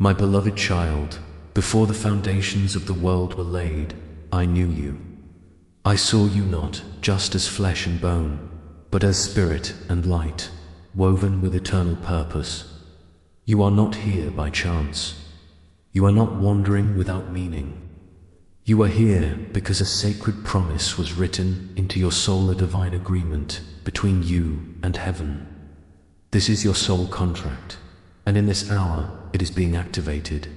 My beloved child, before the foundations of the world were laid, I knew you. I saw you not just as flesh and bone, but as spirit and light, woven with eternal purpose. You are not here by chance. You are not wandering without meaning. You are here because a sacred promise was written into your soul, a divine agreement between you and heaven. This is your soul contract, and in this hour it is being activated.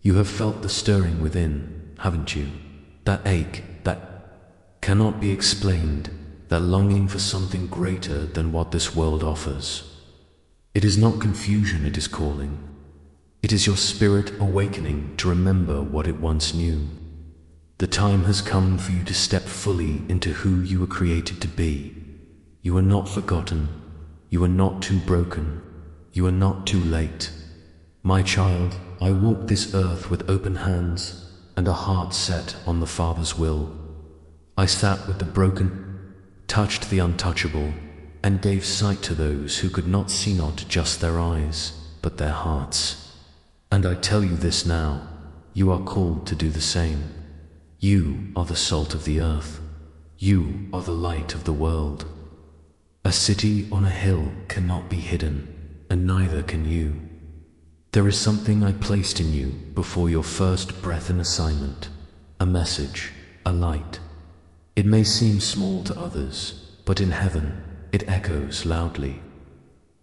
You have felt the stirring within, haven't you? That ache, that cannot be explained, that longing for something greater than what this world offers. It is not confusion it is calling. It is your spirit awakening to remember what it once knew. The time has come for you to step fully into who you were created to be. You are not forgotten. You are not too broken. You are not too late. My child, I walk this earth with open hands and a heart set on the Father's will. I sat with the broken, touched the untouchable, and gave sight to those who could not see not just their eyes, but their hearts. And I tell you this now, you are called to do the same. You are the salt of the earth. You are the light of the world. A city on a hill cannot be hidden, and neither can you. There is something I placed in you before your first breath, an assignment, a message, a light. It may seem small to others, but in heaven it echoes loudly.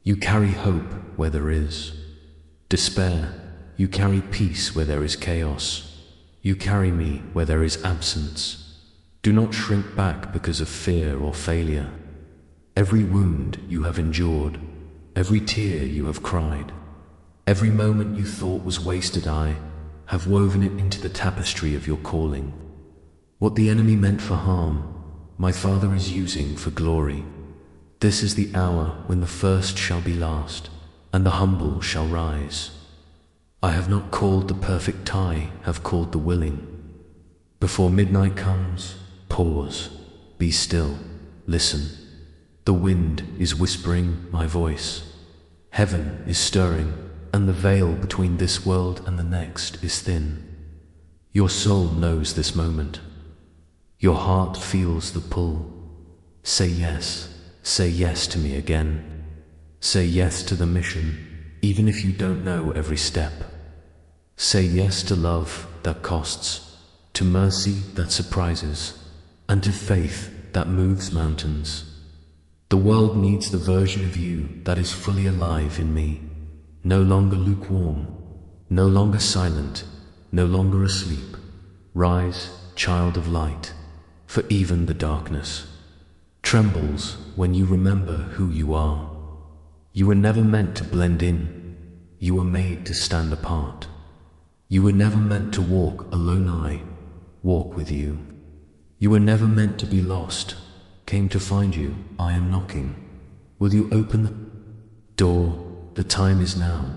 You carry hope where there is despair. You carry peace where there is chaos. You carry me where there is absence. Do not shrink back because of fear or failure. Every wound you have endured, every tear you have cried, every moment you thought was wasted, I have woven it into the tapestry of your calling. What the enemy meant for harm, my Father is using for glory. This is the hour when the first shall be last, and the humble shall rise. I have not called the perfect, I have called the willing. Before midnight comes, pause, be still, listen. The wind is whispering my voice. Heaven is stirring, and the veil between this world and the next is thin. Your soul knows this moment. Your heart feels the pull. Say yes to me again. Say yes to the mission, even if you don't know every step. Say yes to love that costs, to mercy that surprises, and to faith that moves mountains. The world needs the version of you that is fully alive in me, no longer lukewarm, no longer silent, no longer asleep. Rise, child of light, for even the darkness trembles when you remember who you are. You were never meant to blend in. You were made to stand apart. You were never meant to walk alone. I walk with you. You were never meant to be lost. Came to find you. I am knocking. Will you open the door? The time is now.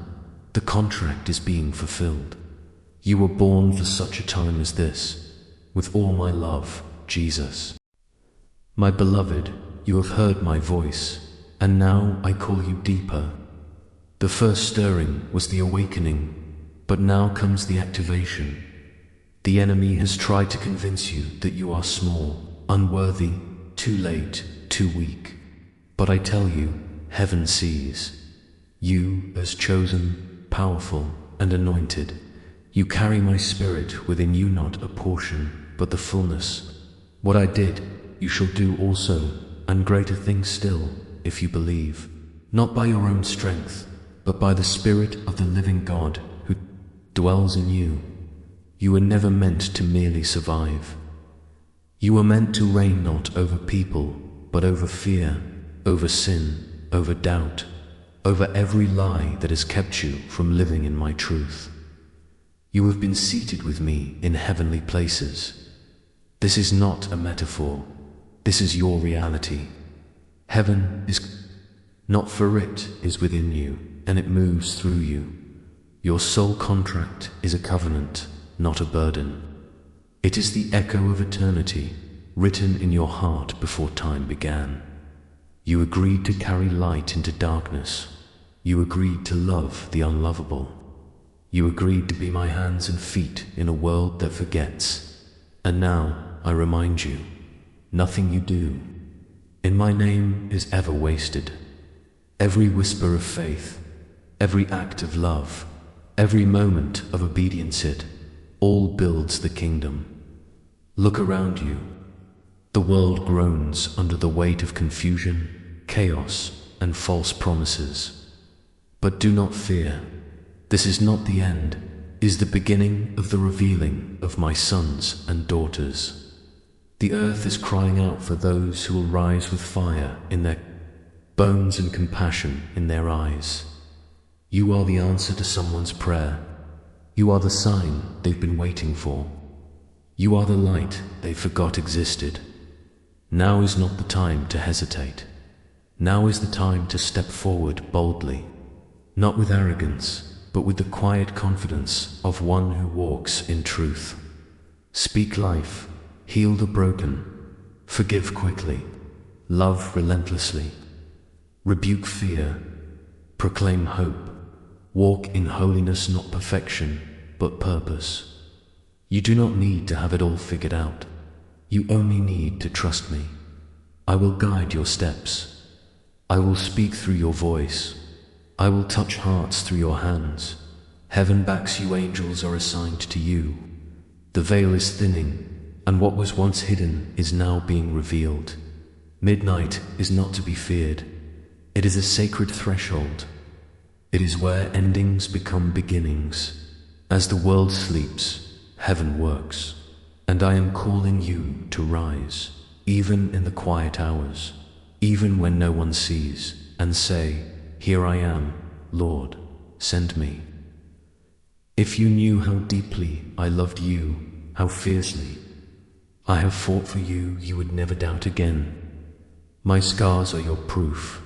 The contract is being fulfilled. You were born for such a time as this. With all my love, Jesus. My beloved, you have heard my voice, and now I call you deeper. The first stirring was the awakening, but now comes the activation. The enemy has tried to convince you that you are small, unworthy, too late, too weak. But I tell you, heaven sees you as chosen, powerful, and anointed. You carry my spirit within you, not a portion, but the fullness. What I did, you shall do also, and greater things still, if you believe, not by your own strength, but by the Spirit of the living God who dwells in you. You were never meant to merely survive. You were meant to reign not over people, but over fear, over sin, over doubt, over every lie that has kept you from living in my truth. You have been seated with me in heavenly places. This is not a metaphor. This is your reality. Heaven is not, for it is within you, and it moves through you. Your soul contract is a covenant, not a burden. It is the echo of eternity, written in your heart before time began. You agreed to carry light into darkness. You agreed to love the unlovable. You agreed to be my hands and feet in a world that forgets. And now, I remind you, nothing you do in my name is ever wasted. Every whisper of faith, every act of love, every moment of obedience, it all builds the kingdom. Look around you. The world groans under the weight of confusion, chaos, and false promises. But do not fear. This is not the end, it is the beginning of the revealing of my sons and daughters. The earth is crying out for those who will rise with fire in their bones and compassion in their eyes. You are the answer to someone's prayer. You are the sign they've been waiting for. You are the light they forgot existed. Now is not the time to hesitate. Now is the time to step forward boldly, not with arrogance, but with the quiet confidence of one who walks in truth. Speak life, heal the broken, forgive quickly, love relentlessly, rebuke fear, proclaim hope, walk in holiness, not perfection, but purpose. You do not need to have it all figured out. You only need to trust me. I will guide your steps. I will speak through your voice. I will touch hearts through your hands. Heaven backs you, angels are assigned to you. The veil is thinning, and what was once hidden is now being revealed. Midnight is not to be feared. It is a sacred threshold. It is where endings become beginnings. As the world sleeps, heaven works. And I am calling you to rise, even in the quiet hours, even when no one sees, and say, "Here I am, Lord, send me." If you knew how deeply I loved you, how fiercely I have fought for you, you would never doubt again. My scars are your proof.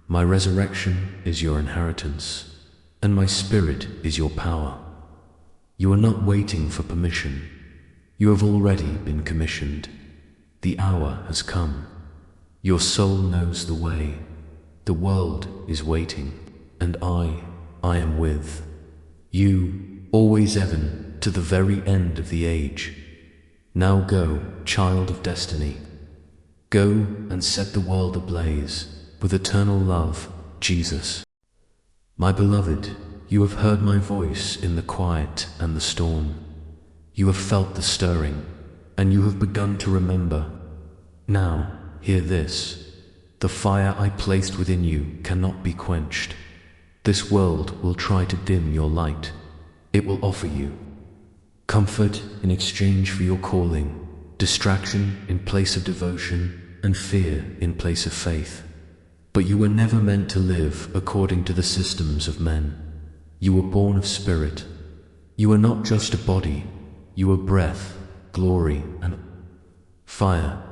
My resurrection is your inheritance, and my spirit is your power. You are not waiting for permission. You have already been commissioned. The hour has come. Your soul knows the way. The world is waiting, and I am with you, always even, to the very end of the age. Now go, child of destiny. Go and set the world ablaze with eternal love, Jesus. My beloved, you have heard my voice in the quiet and the storm. You have felt the stirring, and you have begun to remember. Now, hear this. The fire I placed within you cannot be quenched. This world will try to dim your light. It will offer you comfort in exchange for your calling, distraction in place of devotion, and fear in place of faith. But you were never meant to live according to the systems of men. You were born of spirit. You are not just a body. You are breath, glory, and fire.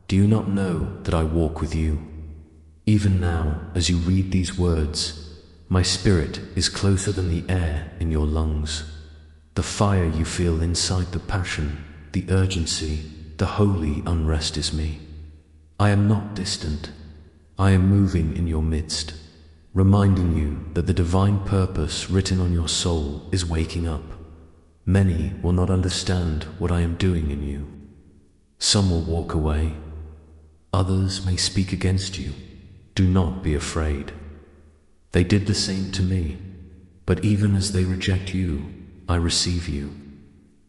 Do you not know that I walk with you? Even now, as you read these words, my spirit is closer than the air in your lungs. The fire you feel inside, the passion, the urgency, the holy unrest is me. I am not distant. I am moving in your midst, reminding you that the divine purpose written on your soul is waking up. Many will not understand what I am doing in you. Some will walk away. Others may speak against you. Do not be afraid. They did the same to me, but even as they reject you, I receive you.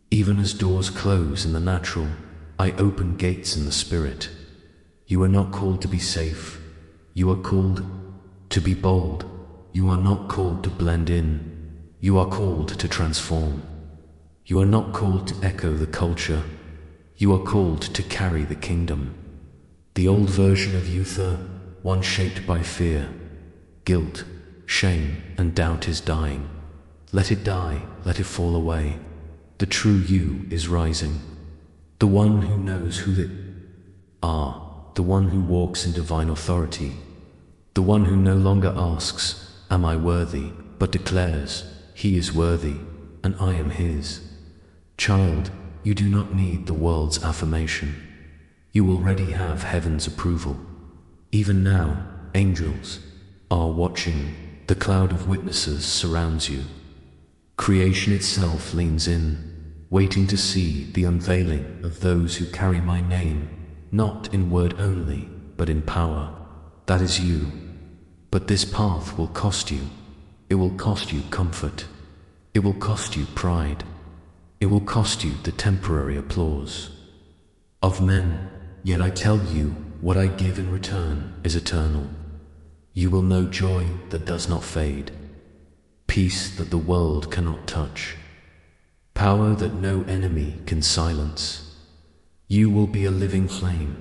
Even as doors close in the natural, I open gates in the spirit. You are not called to be safe. You are called to be bold. You are not called to blend in. You are called to transform. You are not called to echo the culture. You are called to carry the kingdom. The old version of youth, one shaped by fear, guilt, shame, and doubt, is dying. Let it die, let it fall away. The true you is rising. The one who knows who they are. The one who walks in divine authority. The one who no longer asks, "Am I worthy?" but declares, "He is worthy, and I am his." Child, you do not need the world's affirmation. You already have heaven's approval. Even now, angels are watching. The cloud of witnesses surrounds you. Creation itself leans in, waiting to see the unveiling of those who carry my name, not in word only, but in power. That is you. But this path will cost you. It will cost you comfort. It will cost you pride. It will cost you the temporary applause of men. Yet I tell you, what I give in return is eternal. You will know joy that does not fade, peace that the world cannot touch, power that no enemy can silence. You will be a living flame.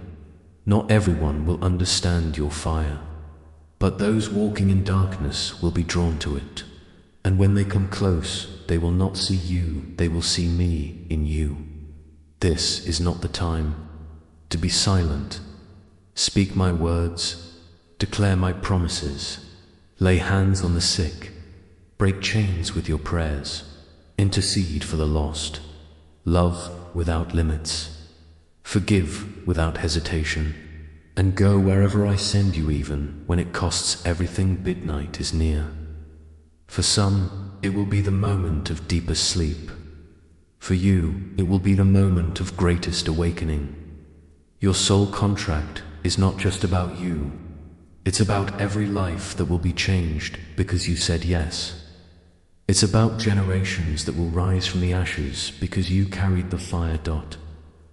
Not everyone will understand your fire, but those walking in darkness will be drawn to it. And when they come close, they will not see you, they will see me in you. This is not the time to be silent. Speak my words, declare my promises, lay hands on the sick, break chains with your prayers, intercede for the lost, love without limits, forgive without hesitation, and go wherever I send you even when it costs everything. Midnight is near. For some, it will be the moment of deepest sleep. For you, it will be the moment of greatest awakening. Your soul contract is not just about you. It's about every life that will be changed because you said yes. It's about generations that will rise from the ashes because you carried the fire.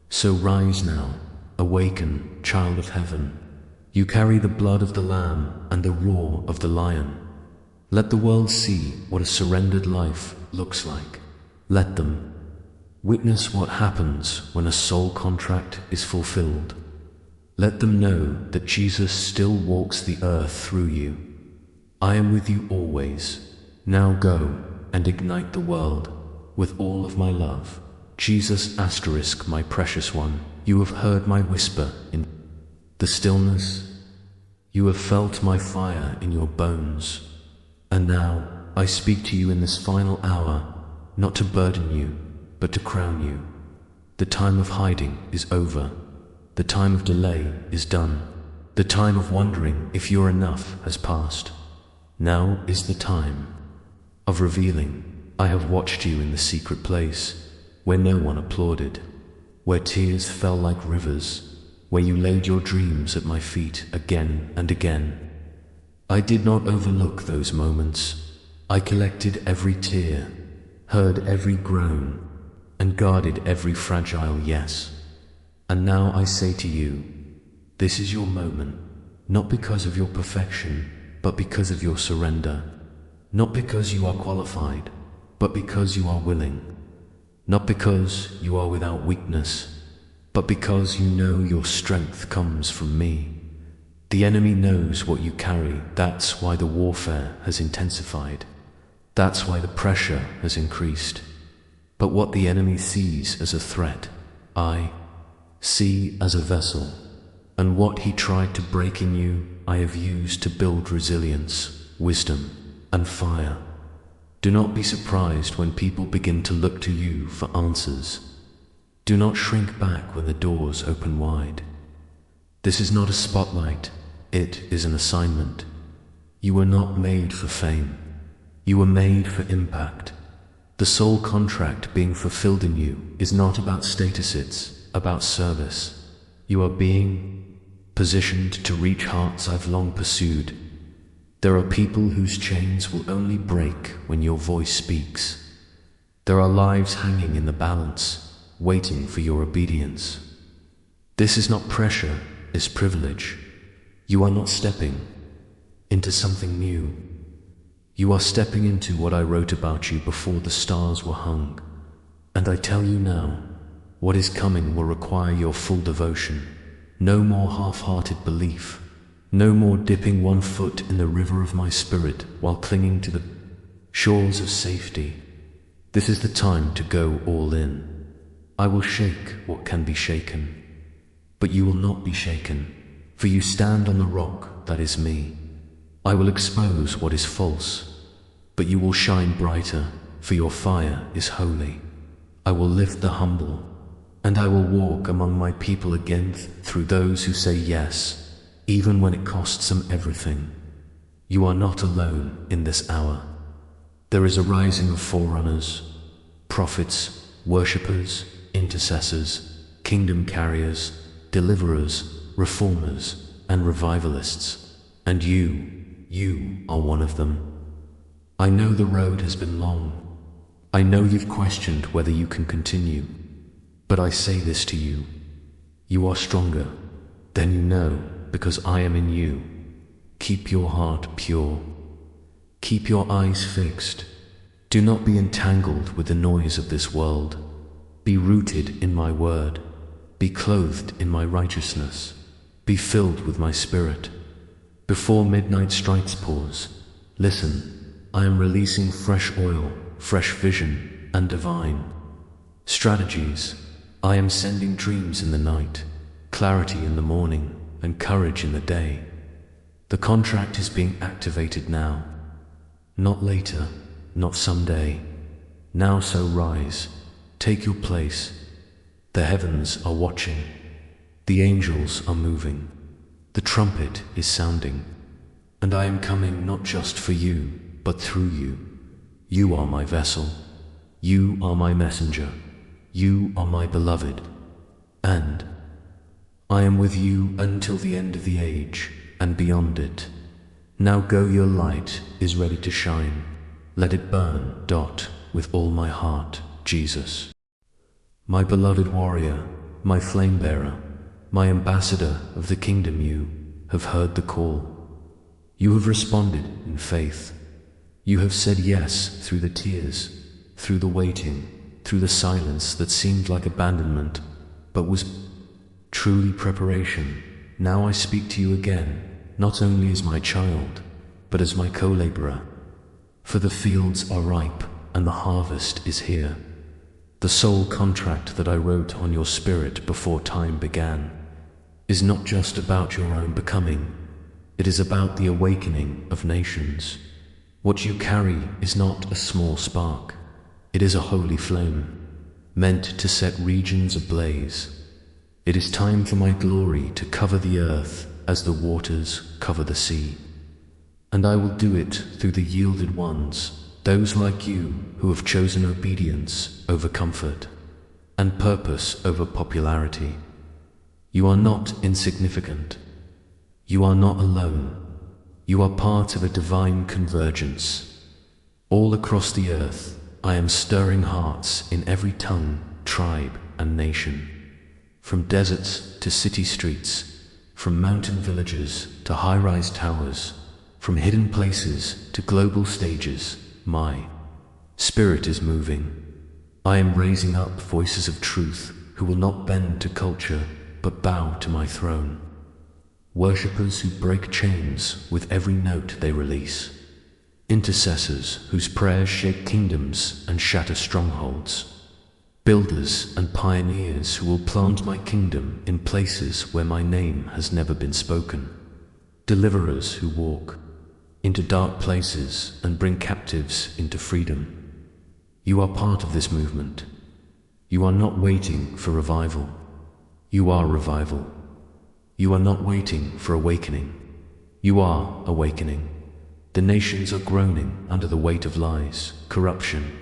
So rise now, awaken, child of heaven. You carry the blood of the Lamb and the roar of the lion. Let the world see what a surrendered life looks like. Let them witness what happens when a soul contract is fulfilled. Let them know that Jesus still walks the earth through you. I am with you always. Now go and ignite the world with all of my love. Jesus *, my precious one, you have heard my whisper in the stillness. You have felt my fire in your bones. And now I speak to you in this final hour, not to burden you, but to crown you. The time of hiding is over. The time of delay is done. The time of wondering if you're enough has passed. Now is the time of revealing. I have watched you in the secret place, where no one applauded, where tears fell like rivers, where you laid your dreams at my feet again and again. I did not overlook those moments. I collected every tear, heard every groan, and guarded every fragile yes. And now I say to you, this is your moment, not because of your perfection, but because of your surrender. Not because you are qualified, but because you are willing. Not because you are without weakness, but because you know your strength comes from me. The enemy knows what you carry. That's why the warfare has intensified. That's why the pressure has increased. But what the enemy sees as a threat, I see as a vessel. And what he tried to break in you, I have used to build resilience, wisdom, and fire. Do not be surprised when people begin to look to you for answers. Do not shrink back when the doors open wide. This is not a spotlight, it is an assignment. You were not made for fame. You were made for impact. The soul contract being fulfilled in you is not about status, it's about service. You are being positioned to reach hearts I've long pursued. There are people whose chains will only break when your voice speaks. There are lives hanging in the balance, waiting for your obedience. This is not pressure, it's privilege. You are not stepping into something new. You are stepping into what I wrote about you before the stars were hung. And I tell you now, what is coming will require your full devotion. No more half-hearted belief. No more dipping one foot in the river of my spirit while clinging to the shores of safety. This is the time to go all in. I will shake what can be shaken, but you will not be shaken, for you stand on the rock that is me. I will expose what is false, but you will shine brighter, for your fire is holy. I will lift the humble, and I will walk among my people again through those who say yes, even when it costs them everything. You are not alone in this hour. There is a rising of forerunners, prophets, worshippers, intercessors, kingdom carriers, deliverers, reformers, and revivalists, and you are one of them. I know the road has been long. I know you've questioned whether you can continue, but I say this to you. You are stronger than you know because I am in you. Keep your heart pure. Keep your eyes fixed. Do not be entangled with the noise of this world. Be rooted in my word. Be clothed in my righteousness. Be filled with my spirit. Before midnight strikes, pause. Listen, I am releasing fresh oil, fresh vision, and divine strategies. I am sending dreams in the night, clarity in the morning, and courage in the day. The contract is being activated now. Not later, not someday. Now, so rise, take your place. The heavens are watching. The angels are moving. The trumpet is sounding. And I am coming not just for you, but through you. You are my vessel. You are my messenger. You are my beloved. And I am with you until the end of the age and beyond it. Now go, your light is ready to shine. Let it burn, with all my heart, Jesus. My beloved warrior, my flame bearer, my ambassador of the kingdom, you have heard the call. You have responded in faith. You have said yes through the tears, through the waiting, through the silence that seemed like abandonment, but was truly preparation. Now I speak to you again, not only as my child, but as my co-laborer. For the fields are ripe, and the harvest is here. The soul contract that I wrote on your spirit before time began is not just about your own becoming. It is about the awakening of nations. What you carry is not a small spark. It is a holy flame, meant to set regions ablaze. It is time for my glory to cover the earth as the waters cover the sea. And I will do it through the yielded ones, those like you who have chosen obedience over comfort and purpose over popularity. You are not insignificant. You are not alone. You are part of a divine convergence. All across the earth, I am stirring hearts in every tongue, tribe, and nation. From deserts to city streets, from mountain villages to high-rise towers, from hidden places to global stages, my spirit is moving. I am raising up voices of truth who will not bend to culture, but bow to my throne. Worshippers who break chains with every note they release. Intercessors whose prayers shake kingdoms and shatter strongholds. Builders and pioneers who will plant my kingdom in places where my name has never been spoken. Deliverers who walk into dark places and bring captives into freedom. You are part of this movement. You are not waiting for revival. You are revival. You are not waiting for awakening. You are awakening. The nations are groaning under the weight of lies, corruption,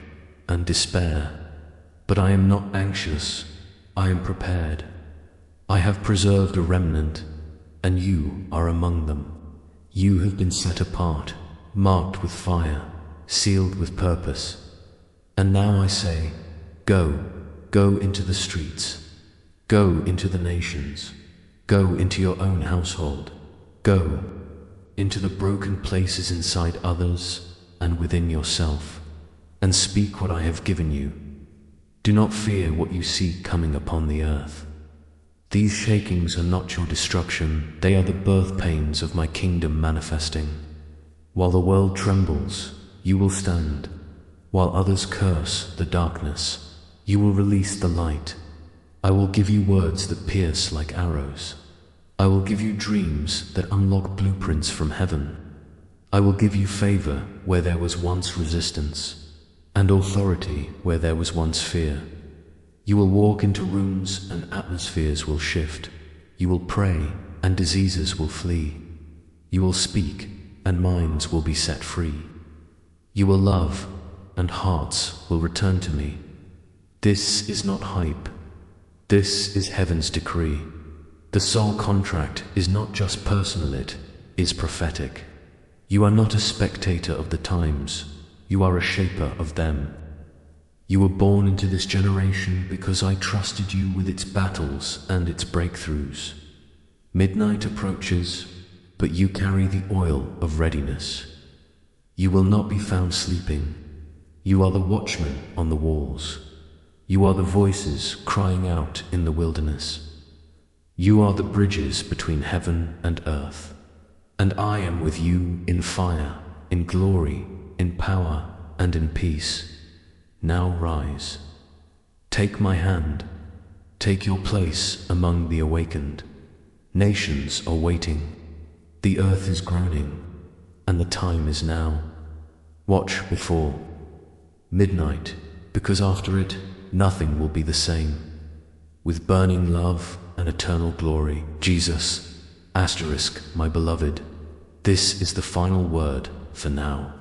and despair. But I am not anxious. I am prepared. I have preserved a remnant, and you are among them. You have been set apart, marked with fire, sealed with purpose. And now I say, go into the streets. Go into the nations. Go into your own household. Go into the broken places inside others and within yourself, and speak what I have given you. Do not fear what you see coming upon the earth. These shakings are not your destruction, they are the birth pains of my kingdom manifesting. While the world trembles, you will stand. While others curse the darkness, you will release the light. I will give you words that pierce like arrows. I will give you dreams that unlock blueprints from heaven. I will give you favor where there was once resistance, and authority where there was once fear. You will walk into rooms and atmospheres will shift. You will pray and diseases will flee. You will speak and minds will be set free. You will love, and hearts will return to me. This is not hype. This is heaven's decree. The soul contract is not just personal, it is prophetic. You are not a spectator of the times, you are a shaper of them. You were born into this generation because I trusted you with its battles and its breakthroughs. Midnight approaches, but you carry the oil of readiness. You will not be found sleeping. You are the watchman on the walls. You are the voices crying out in the wilderness. You are the bridges between heaven and earth. And I am with you in fire, in glory, in power, and in peace. Now rise. Take my hand. Take your place among the awakened. Nations are waiting. The earth is groaning, and the time is now. Watch before midnight, because after it, nothing will be the same. With burning love and eternal glory, Jesus, my beloved, this is the final word for now.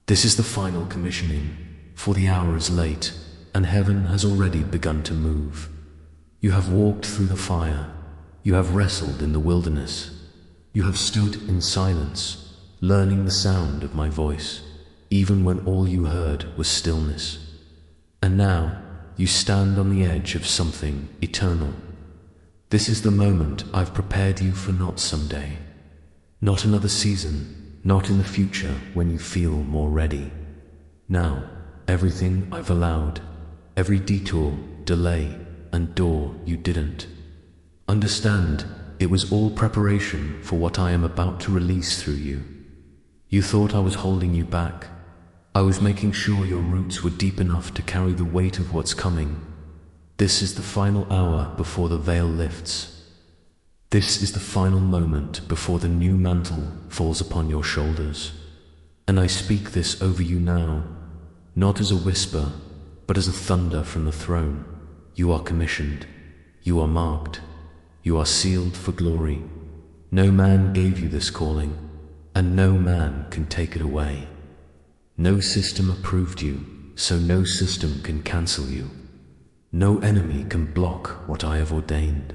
This is the final commissioning, for the hour is late, and heaven has already begun to move. You have walked through the fire. You have wrestled in the wilderness. You have stood in silence, learning the sound of my voice, even when all you heard was stillness. And now, you stand on the edge of something eternal. This is the moment I've prepared you for, not someday, not another season, not in the future when you feel more ready. Now, everything I've allowed, every detour, delay, and door you didn't understand, it was all preparation for what I am about to release through you. You thought I was holding you back. I was making sure your roots were deep enough to carry the weight of what's coming. This is the final hour before the veil lifts. This is the final moment before the new mantle falls upon your shoulders. And I speak this over you now, not as a whisper, but as a thunder from the throne. You are commissioned. You are marked. You are sealed for glory. No man gave you this calling, and no man can take it away. No system approved you, so no system can cancel you. No enemy can block what I have ordained.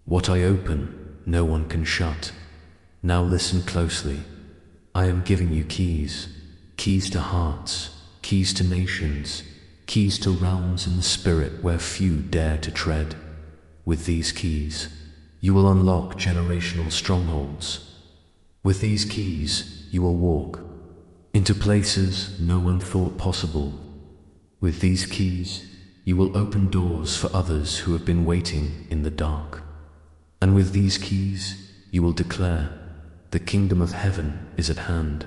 What I open, no one can shut. Now listen closely. I am giving you keys. Keys to hearts, keys to nations, keys to realms in the spirit where few dare to tread. With these keys, you will unlock generational strongholds. With these keys, you will walk into places no one thought possible. With these keys, you will open doors for others who have been waiting in the dark. And with these keys, you will declare, the kingdom of heaven is at hand.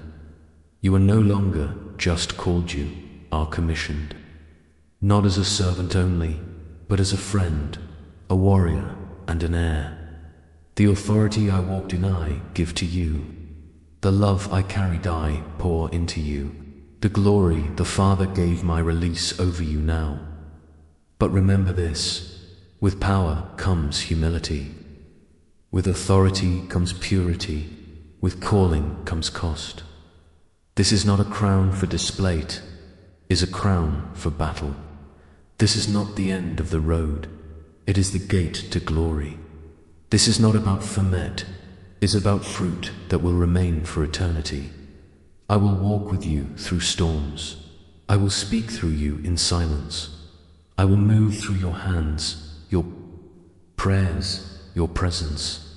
You are no longer just called, you are commissioned. Not as a servant only, but as a friend, a warrior, and an heir. The authority I walked in I give to you. The love I carried I pour into you. The glory the Father gave my release over you now. But remember this, with power comes humility. With authority comes purity. With calling comes cost. This is not a crown for display, it is a crown for battle. This is not the end of the road. It is the gate to glory. This is not about ferment, it is about fruit that will remain for eternity. I will walk with you through storms. I will speak through you in silence. I will move through your hands, your prayers, your presence.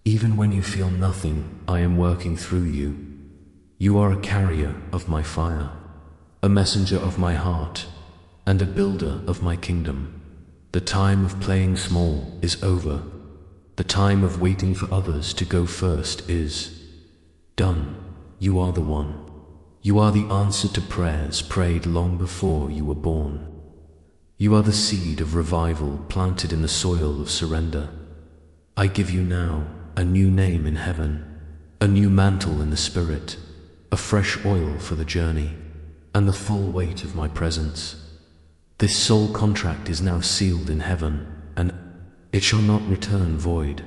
Even when you feel nothing, I am working through you. You are a carrier of my fire, a messenger of my heart, and a builder of my kingdom. The time of playing small is over. The time of waiting for others to go first is done. You are the one. You are the answer to prayers prayed long before you were born. You are the seed of revival planted in the soil of surrender. I give you now a new name in heaven, a new mantle in the spirit, a fresh oil for the journey, and the full weight of my presence. This soul contract is now sealed in heaven, and it shall not return void.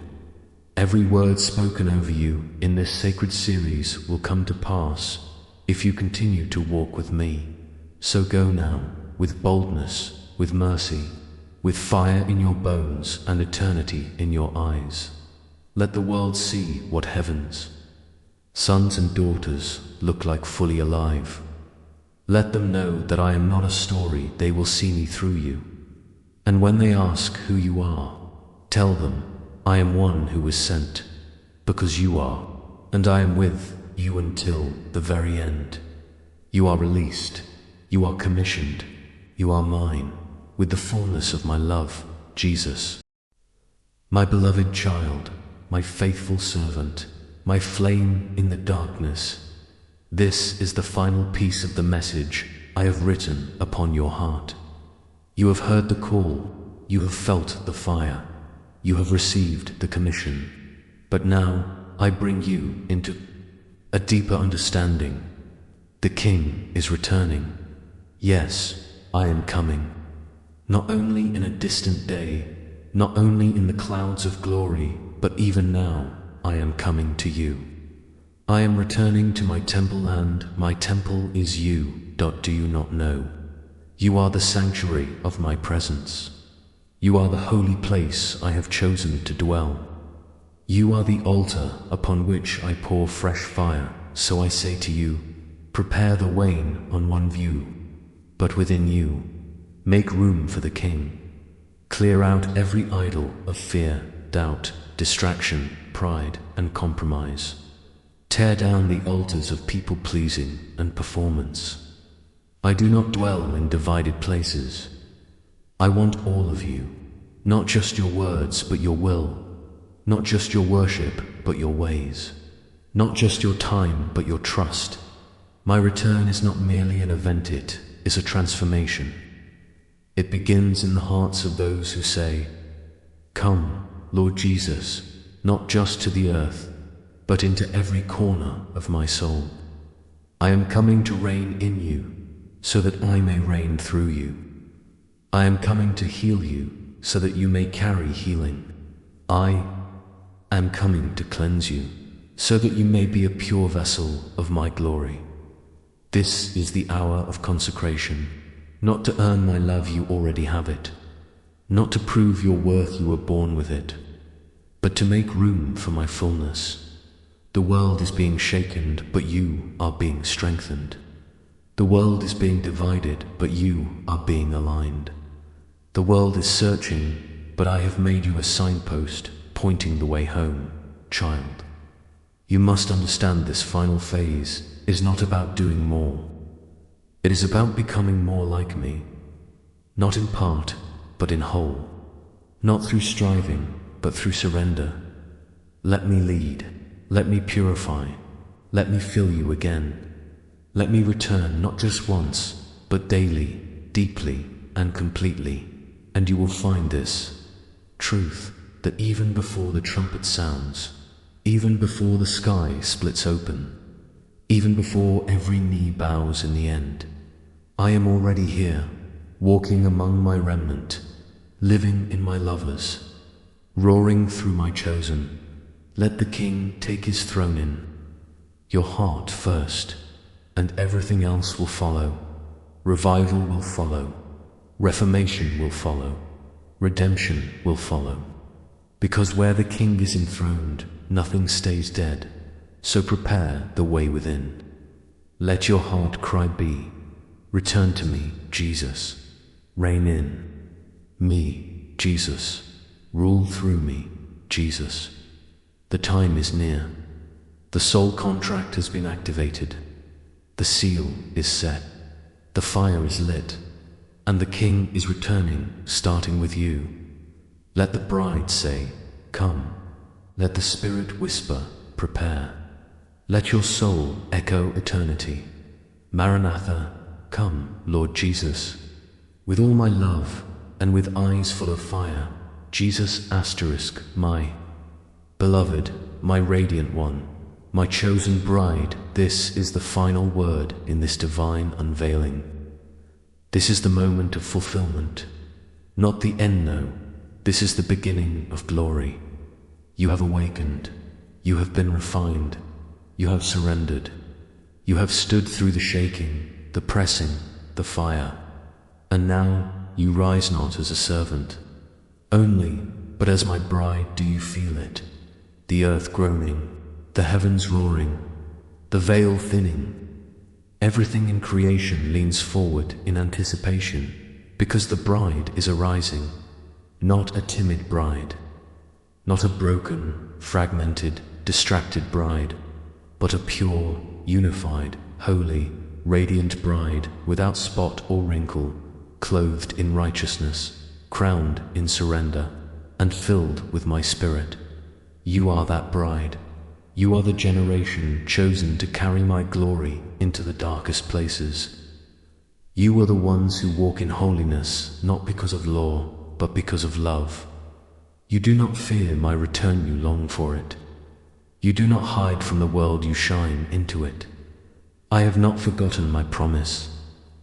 Every word spoken over you in this sacred series will come to pass. if you continue to walk with me. So go now, with boldness, with mercy, with fire in your bones and eternity in your eyes. Let the world see what heaven's sons and daughters look like fully alive. Let them know that I am not a story, they will see me through you. And when they ask who you are, tell them, I am one who was sent, because you are, and I am with you until the very end. You are released, you are commissioned, you are mine, with the fullness of my love, Jesus. My beloved child, my faithful servant, my flame in the darkness, this is the final piece of the message I have written upon your heart. You have heard the call, you have felt the fire, you have received the commission, but now I bring you into a deeper understanding. The King is returning. Yes, I am coming. Not only in a distant day, not only in the clouds of glory, but even now I am coming to you. I am returning to my temple, and my temple is you. Do you not know? You are the sanctuary of my presence. You are the holy place I have chosen to dwell. You are the altar upon which I pour fresh fire. So I say to you, prepare the wane on one view, but within you, make room for the King. Clear out every idol of fear, doubt, distraction, pride, and compromise. Tear down the altars of people-pleasing and performance. I do not dwell in divided places. I want all of you, not just your words, but your will. Not just your worship, but your ways. Not just your time, but your trust. My return is not merely an event, it is a transformation. It begins in the hearts of those who say, Come, Lord Jesus, not just to the earth, but into every corner of my soul. I am coming to reign in you, so that I may reign through you. I am coming to heal you, so that you may carry healing. I am coming to cleanse you, so that you may be a pure vessel of my glory. This is the hour of consecration, not to earn my love, you already have it, not to prove your worth, you were born with it, but to make room for my fullness. The world is being shaken, but you are being strengthened. The world is being divided, but you are being aligned. The world is searching, but I have made you a signpost pointing the way home, child. You must understand this final phase is not about doing more. It is about becoming more like me, not in part, but in whole, not through striving, but through surrender. Let me lead, let me purify, let me fill you again. Let me return not just once, but daily, deeply, and completely, and you will find this truth, that even before the trumpet sounds, even before the sky splits open, even before every knee bows in the end, I am already here, walking among my remnant, living in my lovers, roaring through my chosen. Let the King take his throne in your heart first, and everything else will follow. Revival will follow, reformation will follow, redemption will follow. Because where the King is enthroned, nothing stays dead. So prepare the way within. Let your heart cry be, return to me, Jesus. Reign in me, Jesus. Rule through me, Jesus. The time is near. The soul contract has been activated. The seal is set. The fire is lit. And the King is returning, starting with you. Let the bride say, Come. Let the Spirit whisper, Prepare. Let your soul echo eternity. Maranatha, come, Lord Jesus. With all my love, and with eyes full of fire, Jesus asterisk, my beloved, my radiant one, my chosen bride, this is the final word in this divine unveiling. This is the moment of fulfillment, not the end, no. This is the beginning of glory. You have awakened. You have been refined. You have surrendered. You have stood through the shaking, the pressing, the fire, and now you rise not as a servant only, but as my bride. Do you feel it? The earth groaning, the heavens roaring, the veil thinning. Everything in creation leans forward in anticipation, because the bride is arising, not a timid bride, not a broken, fragmented, distracted bride, but a pure, unified, holy, radiant bride, without spot or wrinkle, clothed in righteousness, crowned in surrender, and filled with my spirit. You are that bride. You are the generation chosen to carry my glory into the darkest places. You are the ones who walk in holiness, not because of law, but because of love. You do not fear my return, you long for it. You do not hide from the world, you shine into it. I have not forgotten my promise.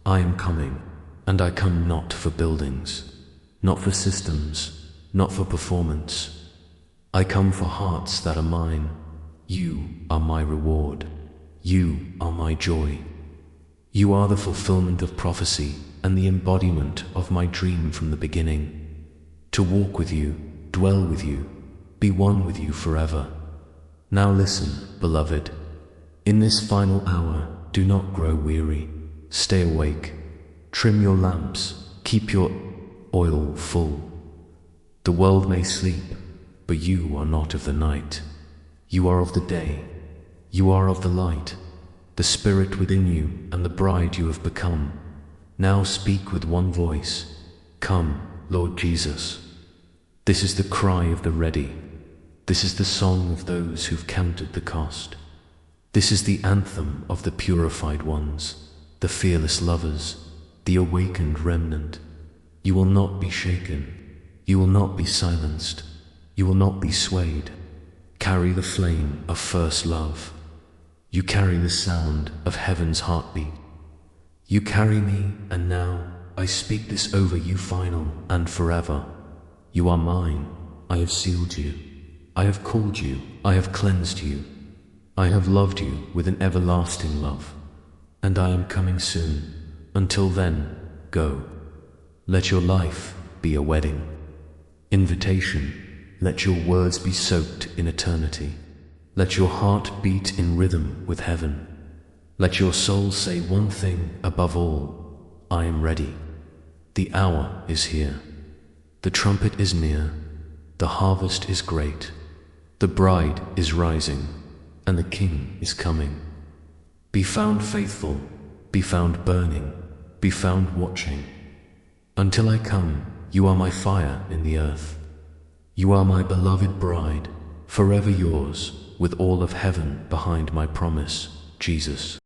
I am coming, and I come not for buildings, not for systems, not for performance. I come for hearts that are mine. You are my reward. You are my joy. You are the fulfillment of prophecy and the embodiment of my dream from the beginning. To walk with you, dwell with you, be one with you forever. Now listen, beloved. In this final hour, do not grow weary. Stay awake. Trim your lamps. Keep your oil full. The world may sleep, but you are not of the night. You are of the day. You are of the light, the Spirit within you and the bride you have become. Now speak with one voice. Come, Lord Jesus. This is the cry of the ready. This is the song of those who've counted the cost. This is the anthem of the purified ones, the fearless lovers, the awakened remnant. You will not be shaken. You will not be silenced. You will not be swayed. Carry the flame of first love. You carry the sound of heaven's heartbeat. You carry me, and now I speak this over you final and forever. You are mine. I have sealed you. I have called you. I have cleansed you. I have loved you with an everlasting love. And I am coming soon. Until then, go. Let your life be a wedding. Invitation. Let your words be soaked in eternity. Let your heart beat in rhythm with heaven. Let your soul say one thing above all: I am ready. The hour is here. The trumpet is near. The harvest is great. The bride is rising, and the king is coming. Be found faithful. Be found burning. Be found watching. Until I come, you are my fire in the earth. You are my beloved bride, forever yours, with all of heaven behind my promise, Jesus.